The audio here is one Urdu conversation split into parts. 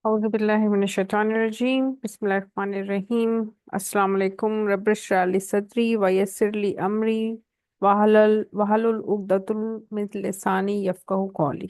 أعوذ بالله من الشيطان الرجيم بسم الله الرحمن الرحيم السلام عليكم رب اشرح لي صدري ويسر لي أمري واحلل عقدة من لساني يفقهوا قولي۔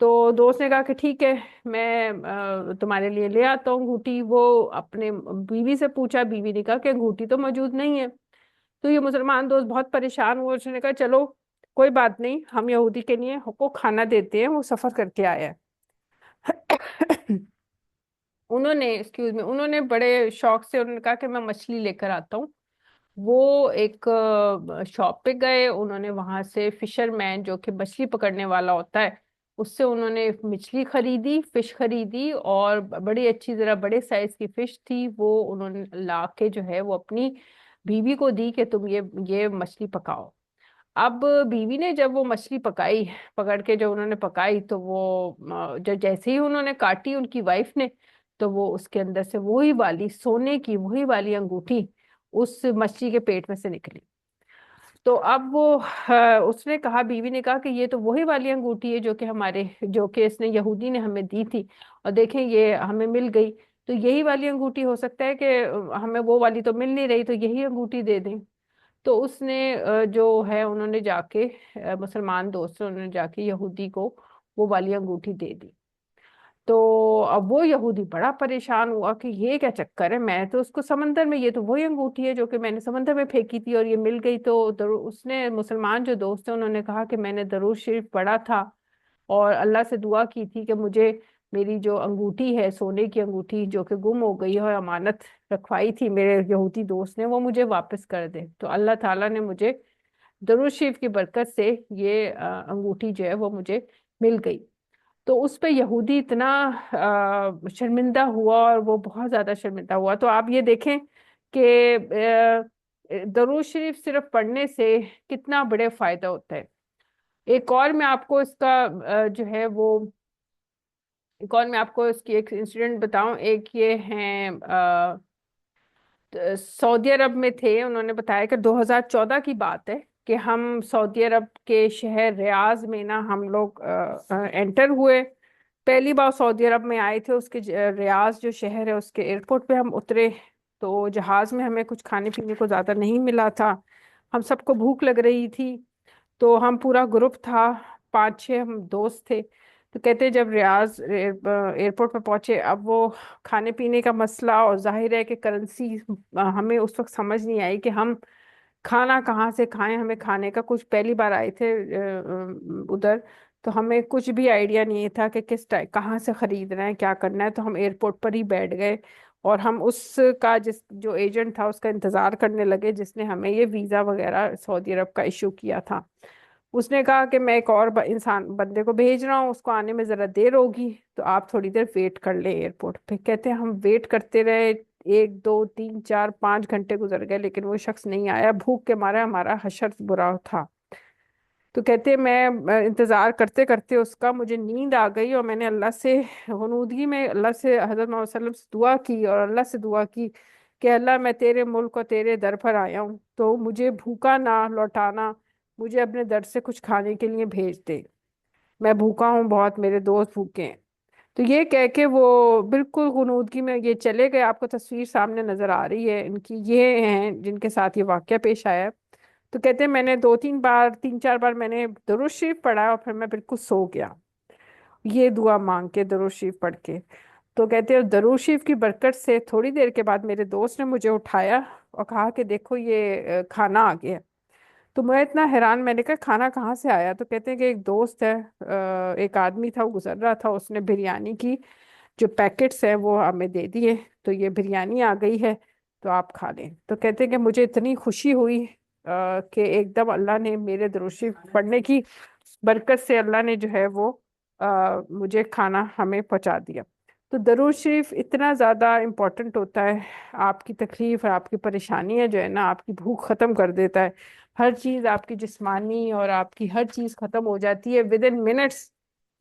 تو دوست نے کہا کہ ٹھیک ہے، میں تمہارے لیے لے آتا ہوں انگوٹھی۔ وہ اپنے بیوی سے پوچھا، بیوی نے کہا کہ انگوٹھی تو موجود نہیں ہے۔ تو یہ مسلمان دوست بہت پریشان ہوا، اس نے کہا چلو کوئی بات نہیں، ہم یہودی کے لیے کو کھانا دیتے ہیں، وہ سفر کر کے آیا ہے۔ انہوں نے بڑے شوق سے انہوں نے کہا کہ میں مچھلی لے کر آتا ہوں۔ وہ ایک شاپ پہ گئے، انہوں نے وہاں سے فشر مین جو کہ مچھلی پکڑنے والا ہوتا ہے اس سے انہوں نے مچھلی خریدی، فش خریدی، اور بڑی اچھی ذرا بڑے سائز کی فش تھی، وہ انہوں نے لا کے جو ہے وہ اپنی بیوی کو دی کہ تم یہ مچھلی پکاؤ۔ اب بیوی نے جب وہ مچھلی پکائی، پکڑ کے جب انہوں نے پکائی، تو وہ جو جیسے ہی انہوں نے کاٹی ان کی وائف نے، تو وہ اس کے اندر سے وہی والی سونے کی وہی والی انگوٹھی اس مچھلی کے پیٹ میں سے نکلی۔ تو اب وہ اس نے کہا، بیوی نے کہا کہ یہ تو وہی والی انگوٹھی ہے جو کہ اس نے یہودی نے ہمیں دی تھی، اور دیکھیں یہ ہمیں مل گئی، تو یہی والی انگوٹھی ہو سکتا ہے کہ ہمیں وہ والی تو مل نہیں رہی، تو یہی انگوٹھی دے دیں۔ تو اس نے جو ہے انہوں نے جا کے مسلمان دوست انہوں نے جا کے یہودی کو وہ والی انگوٹھی دے دی۔ تو اب وہ یہودی بڑا پریشان ہوا کہ یہ کیا چکر ہے، میں تو اس کو سمندر میں، یہ تو وہی انگوٹھی ہے جو کہ میں نے سمندر میں پھینکی تھی اور یہ مل گئی۔ تو اس نے مسلمان جو دوست ہیں انہوں نے کہا کہ میں نے درود شریف پڑھا تھا اور اللہ سے دعا کی تھی کہ مجھے میری جو انگوٹھی ہے، سونے کی انگوٹھی جو کہ گم ہو گئی ہے اور امانت رکھوائی تھی میرے یہودی دوست نے، وہ مجھے واپس کر دے۔ تو اللہ تعالیٰ نے مجھے درود شریف کی برکت سے یہ انگوٹھی جو ہے وہ مجھے مل گئی۔ تو اس پہ یہودی اتنا شرمندہ ہوا، اور وہ بہت زیادہ شرمندہ ہوا۔ تو آپ یہ دیکھیں کہ درود شریف صرف پڑھنے سے کتنا بڑے فائدہ ہوتا ہے۔ ایک اور میں آپ کو اس کا جو ہے وہ ایک اور میں آپ کو اس کی ایک انسیڈنٹ بتاؤں۔ ایک یہ ہیں سعودی عرب میں تھے، انہوں نے بتایا کہ 2014 کی بات ہے کہ ہم سعودی عرب کے شہر ریاض میں نا ہم لوگ انٹر ہوئے، پہلی بار سعودی عرب میں آئے تھے۔ اس کے ریاض جو شہر ہے اس کے ایئرپورٹ پہ ہم اترے، تو جہاز میں ہمیں کچھ کھانے پینے کو زیادہ نہیں ملا تھا، ہم سب کو بھوک لگ رہی تھی۔ تو ہم پورا گروپ تھا، 5 6 ہم دوست تھے۔ تو کہتے جب ریاض ایئرپورٹ پہ پہنچے، اب وہ کھانے پینے کا مسئلہ، اور ظاہر ہے کہ کرنسی ہمیں اس وقت سمجھ نہیں آئی کہ ہم کھانا کہاں سے کھائیں، ہمیں کھانے کا کچھ پہلی بار آئے تھے ادھر، تو ہمیں کچھ بھی آئیڈیا نہیں تھا کہ کہاں سے خریدنا ہے، کیا کرنا ہے۔ تو ہم ایئرپورٹ پر ہی بیٹھ گئے، اور ہم اس کا جو ایجنٹ تھا اس کا انتظار کرنے لگے، جس نے ہمیں یہ ویزا وغیرہ سعودی عرب کا ایشو کیا تھا۔ اس نے کہا کہ میں ایک اور بندے کو بھیج رہا ہوں، اس کو آنے میں ذرا دیر ہوگی، تو آپ تھوڑی دیر ویٹ کر لیں ایئرپورٹ پہ۔ کہتے ہیں ہم ویٹ کرتے رہے، 1 2 3 4 5 گھنٹے گزر گئے، لیکن وہ شخص نہیں آیا، بھوک کے مارے ہمارا حشر برا تھا۔ تو کہتے ہیں میں انتظار کرتے کرتے اس کا مجھے نیند آ گئی، اور میں نے اللہ سے غنودگی میں اللہ سے حضرت محمد صلی اللہ علیہ وسلم سے دعا کی، اور اللہ سے دعا کی کہ اللہ میں تیرے ملک اور تیرے در پر آیا ہوں، تو مجھے بھوکا نہ لوٹانا، مجھے اپنے در سے کچھ کھانے کے لیے بھیج دے، میں بھوکا ہوں بہت، میرے دوست بھوکے ہیں۔ تو یہ کہہ کے وہ بالکل غنودگی میں یہ چلے گئے۔ آپ کو تصویر سامنے نظر آ رہی ہے ان کی، یہ ہیں جن کے ساتھ یہ واقعہ پیش آیا ہے۔ تو کہتے ہیں میں نے 2 3 بار 3 4 بار میں نے درود شریف پڑھا، اور پھر میں بالکل سو گیا یہ دعا مانگ کے، درود شریف پڑھ کے۔ تو کہتے ہیں درود شریف کی برکت سے تھوڑی دیر کے بعد میرے دوست نے مجھے اٹھایا اور کہا کہ دیکھو یہ کھانا آ گیا۔ تو میں اتنا حیران، میں نے کہا کھانا کہاں سے آیا؟ تو کہتے ہیں کہ ایک دوست ہے، ایک آدمی تھا، وہ گزر رہا تھا، اس نے بریانی کی جو پیکٹس ہیں وہ ہمیں دے دیے، تو یہ بریانی آ گئی ہے، تو آپ کھا لیں۔ تو کہتے ہیں کہ مجھے اتنی خوشی ہوئی کہ ایک دم اللہ نے میرے درود شریف پڑھنے کی برکت سے اللہ نے جو ہے وہ مجھے کھانا ہمیں پہنچا دیا۔ تو درود شریف اتنا زیادہ امپورٹنٹ ہوتا ہے، آپ کی تکلیف اور آپ کی پریشانیاں جو ہے نا، آپ کی بھوک ختم کر دیتا ہے، ہر چیز آپ کی جسمانی اور آپ کی ہر چیز ختم ہو جاتی ہے ود ان منٹس،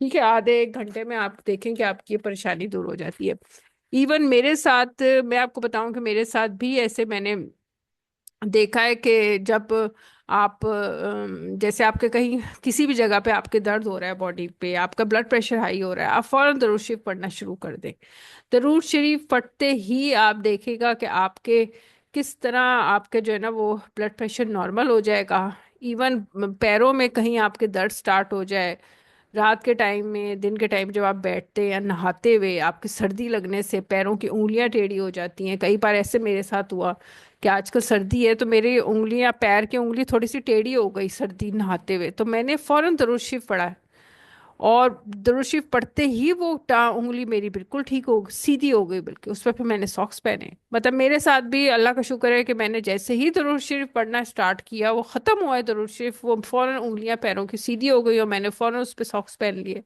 ٹھیک ہے، آدھے 1 گھنٹے میں آپ دیکھیں کہ آپ کی یہ پریشانی دور ہو جاتی ہے۔ ایون میرے ساتھ، میں آپ کو بتاؤں کہ میرے ساتھ بھی ایسے میں نے دیکھا ہے کہ جب آپ جیسے آپ کے کہیں کسی بھی جگہ پہ آپ کے درد ہو رہا ہے باڈی پہ، آپ کا بلڈ پریشر ہائی ہو رہا ہے، آپ فوراً درود شریف پڑھنا شروع کر دیں۔ درود شریف پڑھتے ہی آپ دیکھے گا کہ آپ کے کس طرح آپ کے جو ہے نا وہ بلڈ پریشر نارمل ہو جائے گا۔ ایون پیروں میں کہیں آپ کے درد سٹارٹ ہو جائے رات کے ٹائم میں، دن کے ٹائم جب آپ بیٹھتے ہیں یا نہاتے ہوئے آپ کی سردی لگنے سے پیروں کی انگلیاں ٹیڑھی ہو جاتی ہیں. کئی بار ایسے میرے ساتھ ہوا کہ آج کل سردی ہے تو میری انگلیاں، پیر کی انگلی تھوڑی سی ٹیڑھی ہو گئی سردی نہاتے ہوئے، تو میں نے فوراً درود شریف پڑھا ہے. اور درود شریف پڑھتے ہی وہ انگلی میری بالکل ٹھیک ہو سیدھی ہو گئی. بلکہ اس پہ پھر میں نے ساکس پہنے. مطلب میرے ساتھ بھی اللہ کا شکر ہے کہ میں نے جیسے ہی درود شریف پڑھنا اسٹارٹ کیا، وہ ختم ہوا ہے درود شریف، وہ فوراً انگلیاں پیروں کی سیدھی ہو گئی اور میں نے فوراً اس پہ ساکس پہن لیے.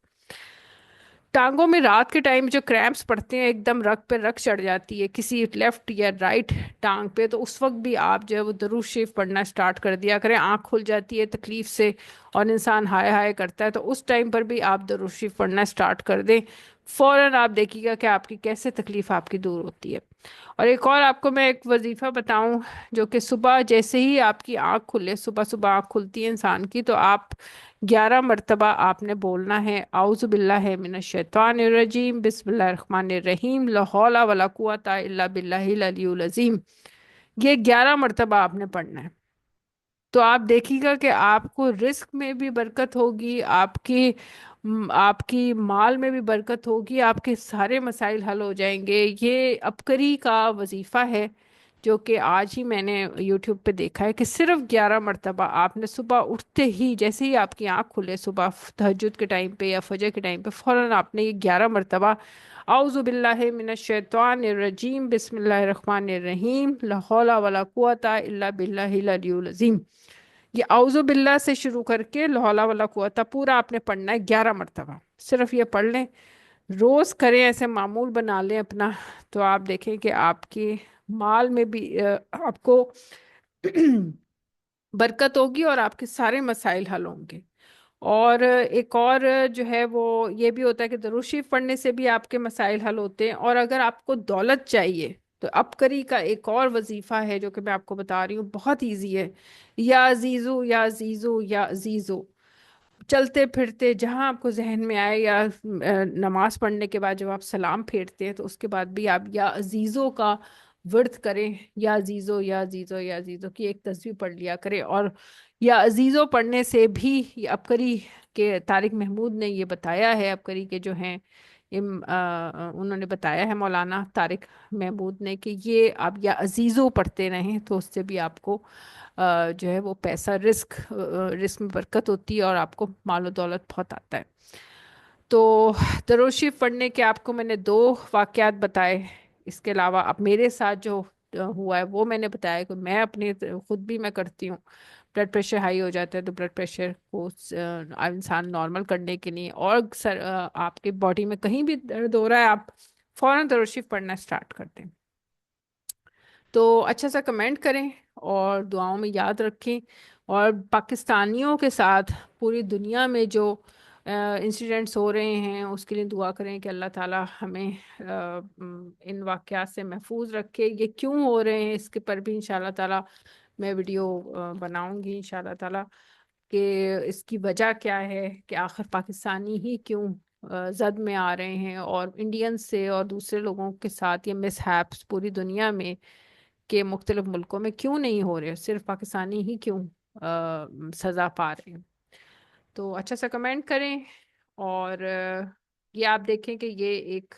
ٹانگوں میں رات کے ٹائم جو کریمپس پڑتے ہیں، ایک دم رگ پہ رگ چڑھ جاتی ہے کسی لیفٹ یا رائٹ ٹانگ پہ، تو اس وقت بھی آپ جو ہے وہ درود شریف پڑھنا اسٹارٹ کر دیا کریں. آنکھ کھل جاتی ہے تکلیف سے اور انسان ہائے ہائے کرتا ہے، تو اس ٹائم پر بھی آپ درود شریف پڑھنا اسٹارٹ کر دیں. فوراً آپ دیکھیے گا کہ آپ کی کیسے تکلیف آپ کی دور ہوتی ہے. اور ایک اور آپ کو میں ایک وظیفہ بتاؤں، جو کہ صبح جیسے ہی آپ کی آنکھ کھلے، صبح صبح آنکھ کھلتی ہے انسان کی، تو آپ 11 مرتبہ آپ نے بولنا ہے اعوذ باللہ من الشیطان الرجیم، بسم اللہ الرحمن الرحیم، لا حول ولا قوۃ الا باللہ العلی العظیم. یہ 11 مرتبہ آپ نے پڑھنا ہے. تو آپ دیکھیے گا کہ آپ کو رزق میں بھی برکت ہوگی، آپ کی مال میں بھی برکت ہوگی، آپ کے سارے مسائل حل ہو جائیں گے. یہ عبقری کا وظیفہ ہے جو کہ آج ہی میں نے یوٹیوب پہ دیکھا ہے، کہ صرف 11 مرتبہ آپ نے صبح اٹھتے ہی، جیسے ہی آپ کی آنکھ کھلے صبح تہجد کے ٹائم پہ یا فجر کے ٹائم پہ، فوراً آپ نے یہ 11 مرتبہ اعوذ باللہ من الشیطان الرجیم، بسم اللہ الرحمن الرحیم، لا حول ولا قوۃ الا باللہ العلی العظیم. یہ اعوذ باللہ سے شروع کر کے لا حول ولا قوۃ پورا آپ نے پڑھنا ہے 11 مرتبہ. صرف یہ پڑھ لیں، روز کریں، ایسے معمول بنا لیں اپنا، تو آپ دیکھیں کہ آپ کے مال میں بھی آپ کو برکت ہوگی اور آپ کے سارے مسائل حل ہوں گے. اور ایک اور جو ہے وہ یہ بھی ہوتا ہے کہ درود شریف پڑھنے سے بھی آپ کے مسائل حل ہوتے ہیں. اور اگر آپ کو دولت چاہیے تو عبقری کا ایک اور وظیفہ ہے جو کہ میں آپ کو بتا رہی ہوں، بہت ایزی ہے. یا عزیزو یا عزیزو یا عزیزو، چلتے پھرتے جہاں آپ کو ذہن میں آئے، یا نماز پڑھنے کے بعد جب آپ سلام پھیرتے ہیں تو اس کے بعد بھی آپ یا عزیزو کا ورد کریں. یا عزیزو یا عزیزو یا عزیزو کی ایک تسبیح پڑھ لیا کریں. اور یا عزیزو پڑھنے سے بھی یہ عبقری کے طارق محمود نے یہ بتایا ہے، عبقری کے جو ہیں انہوں نے بتایا ہے مولانا طارق محمود نے، کہ یہ آپ یا عزیزو پڑھتے رہیں تو اس سے بھی آپ کو جو ہے وہ پیسہ، رزق میں برکت ہوتی ہے اور آپ کو مال و دولت بہت آتا ہے. تو درود شریف پڑھنے کے آپ کو میں نے 2 واقعات بتائے. اس کے علاوہ اب میرے ساتھ جو ہوا ہے وہ میں نے بتایا کہ میں اپنے خود بھی میں کرتی ہوں. بلڈ پریشر ہائی ہو جاتا ہے تو بلڈ پریشر کو انسان نارمل کرنے کے لیے، اور آپ کے باڈی میں کہیں بھی درد ہو رہا ہے، آپ فوراً درود شریف پڑھنا اسٹارٹ کر دیں. تو اچھا سا کمنٹ کریں اور دعاؤں میں یاد رکھیں. اور پاکستانیوں کے ساتھ پوری دنیا میں جو انسیڈنٹس ہو رہے ہیں اس کے لیے دعا کریں کہ اللہ تعالی ہمیں ان واقعات سے محفوظ رکھے. یہ کیوں ہو رہے ہیں اس کے پر بھی انشاءاللہ تعالی میں ویڈیو بناؤں گی انشاءاللہ تعالی، کہ اس کی وجہ کیا ہے، کہ آخر پاکستانی ہی کیوں زد میں آ رہے ہیں، اور انڈین سے اور دوسرے لوگوں کے ساتھ یہ مس ہیپس پوری دنیا میں کہ مختلف ملکوں میں کیوں نہیں ہو رہے، صرف پاکستانی ہی کیوں سزا پا رہے ہیں. تو اچھا سا کمنٹ کریں. اور یہ آپ دیکھیں کہ یہ ایک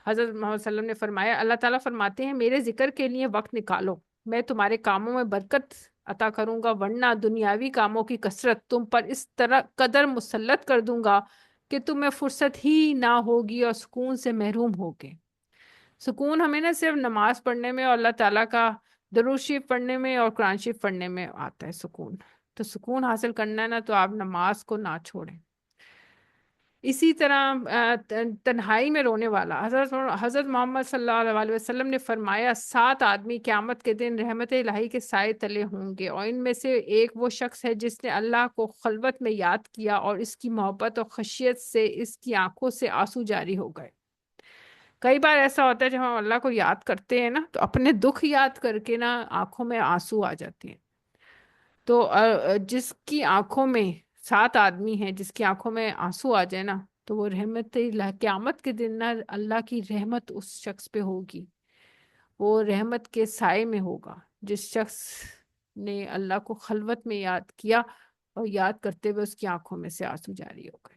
حضرت محمد صلی اللہ علیہ وسلم نے فرمایا، اللہ تعالیٰ فرماتے ہیں میرے ذکر کے لیے وقت نکالو، میں تمہارے کاموں میں برکت عطا کروں گا، ورنہ دنیاوی کاموں کی کثرت تم پر اس طرح قدر مسلط کر دوں گا کہ تمہیں فرصت ہی نہ ہوگی اور سکون سے محروم ہوگے. سکون ہمیں نہ صرف نماز پڑھنے میں اور اللہ تعالیٰ کا درود شریف پڑھنے میں اور قرآن شریف پڑھنے میں آتا ہے سکون. تو سکون حاصل کرنا ہے نا تو آپ نماز کو نہ چھوڑیں. اسی طرح تنہائی میں رونے والا، حضرت محمد صلی اللہ علیہ وسلم نے فرمایا 7 آدمی قیامت کے دن رحمت الہی کے سائے تلے ہوں گے، اور ان میں سے ایک وہ شخص ہے جس نے اللہ کو خلوت میں یاد کیا اور اس کی محبت اور خشیت سے اس کی آنکھوں سے آنسو جاری ہو گئے. کئی بار ایسا ہوتا ہے جب ہم اللہ کو یاد کرتے ہیں نا تو اپنے دکھ یاد کر کے نا آنکھوں میں آنسو آ جاتے ہیں. تو جس کی آنکھوں میں 7 آدمی ہیں جس کی آنکھوں میں آنسو آ جائے نا تو وہ رحمت قیامت کے دن نا اللہ کی رحمت اس شخص پہ ہوگی، وہ رحمت کے سائے میں ہوگا جس شخص نے اللہ کو خلوت میں یاد کیا اور یاد کرتے ہوئے اس کی آنکھوں میں سے آنسو جاری ہو گئے.